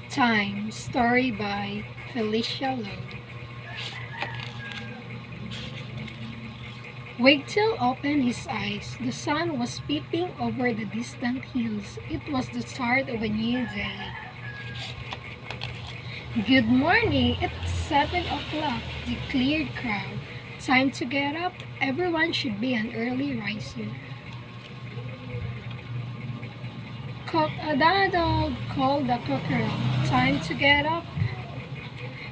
Time, story by Felicia Lowe. Wigtail opened his eyes. The sun was peeping over the distant hills. It was the start of a new day. Good morning! It's 7 o'clock, declared Crow. Time to get up. Everyone should be an early riser. Cock-a-doodle, called the cockerel. Time to get up.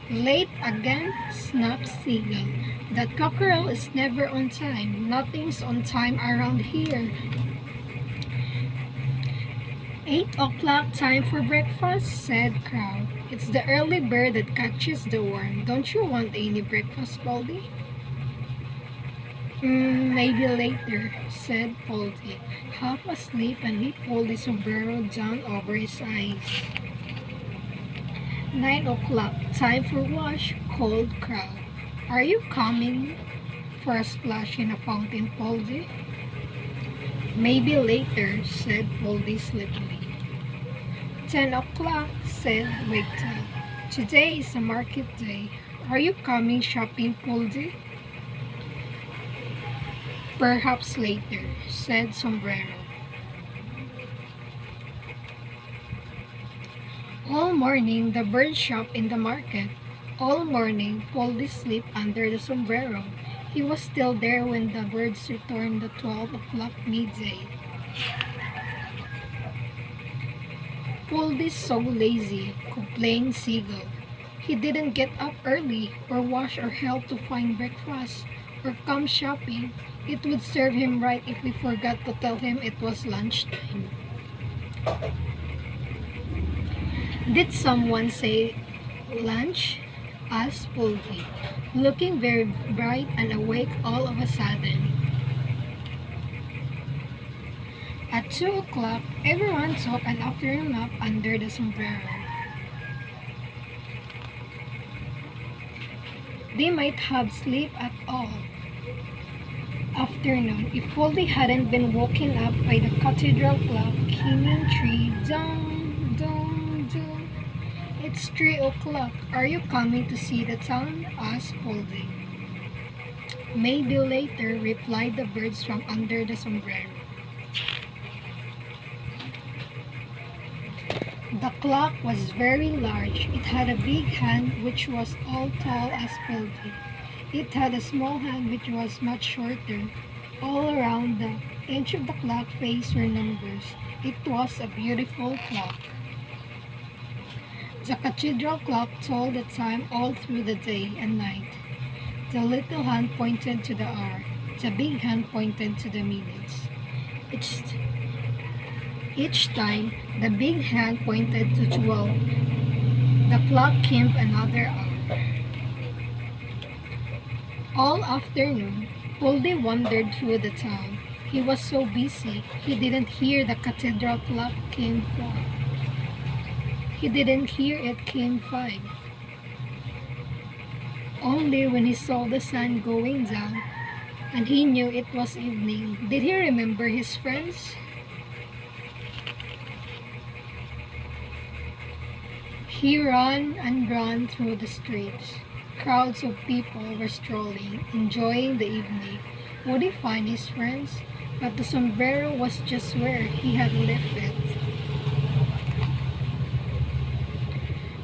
Late again, snapped Seagull. That cockerel is never on time. Nothing's on time around here. 8 o'clock, time for breakfast, said Crow. It's the early bird that catches the worm. Don't you want any breakfast, Baldy? Maybe later, said Poldy, half asleep, and he pulled his sombrero down over his eyes. 9 o'clock, time for wash, called Crow. Are you coming for a splash in a fountain, Poldy? Maybe later, said Poldy sleepily. 10 o'clock, said Wigtail. Today is a market day. Are you coming shopping, Poldy? Perhaps later, said Sombrero. All morning, the birds shop in the market. All morning, Poldy slept under the sombrero. He was still there when the birds returned at 12 o'clock midday. Poldy's so lazy, complained Seagull. He didn't get up early, or wash or help to find breakfast, or come shopping. It would serve him right if we forgot to tell him it was lunchtime. Did someone say lunch? Asked Poldy, looking very bright and awake all of a sudden. At 2 o'clock, everyone took an afternoon nap under the sombrero. They might have sleep at all afternoon if Poldy hadn't been woken up by the cathedral clock hanging 3 dong, dong, dong. It's 3 o'clock. Are you coming to see the town? Asked Poldy. Maybe later, replied the birds from under the sombrero. The clock was very large. It had a big hand which was all tall as Poldy. It had a small hand which was much shorter. All around the edge of the clock face were numbers. It was a beautiful clock. The cathedral clock told the time all through the day and night. The little hand pointed to the hour. The big hand pointed to the minutes. Each time, the big hand pointed to 12. The clock came another hour. All afternoon, Poldy wandered through the town. He was so busy, he didn't hear the cathedral clock came 4. He didn't hear it came 5. Only when he saw the sun going down, and he knew it was evening, did he remember his friends. He ran and ran through the streets. Crowds of people were strolling, enjoying the evening. Would he find his friends? But the sombrero was just where he had left it.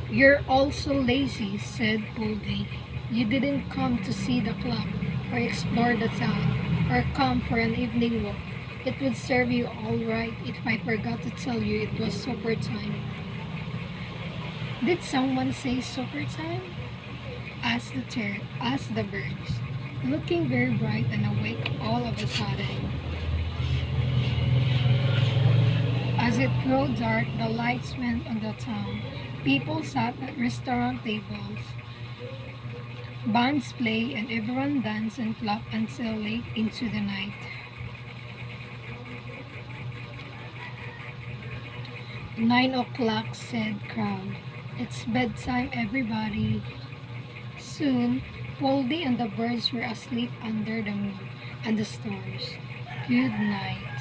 You're all so lazy, said Poldy. You didn't come to see the clock, or explore the town, or come for an evening walk. It would serve you all right if I forgot to tell you it was supper time. Did someone say supper time? Asked the birds, looking very bright and awake all of a sudden. As it grew dark, the lights went on the town. People sat at restaurant tables. Bands played and everyone danced and clapped until late into the night. 9 o'clock, said Crow. It's bedtime, everybody. Soon, Poldy and the birds were asleep under the moon and the stars. Good night.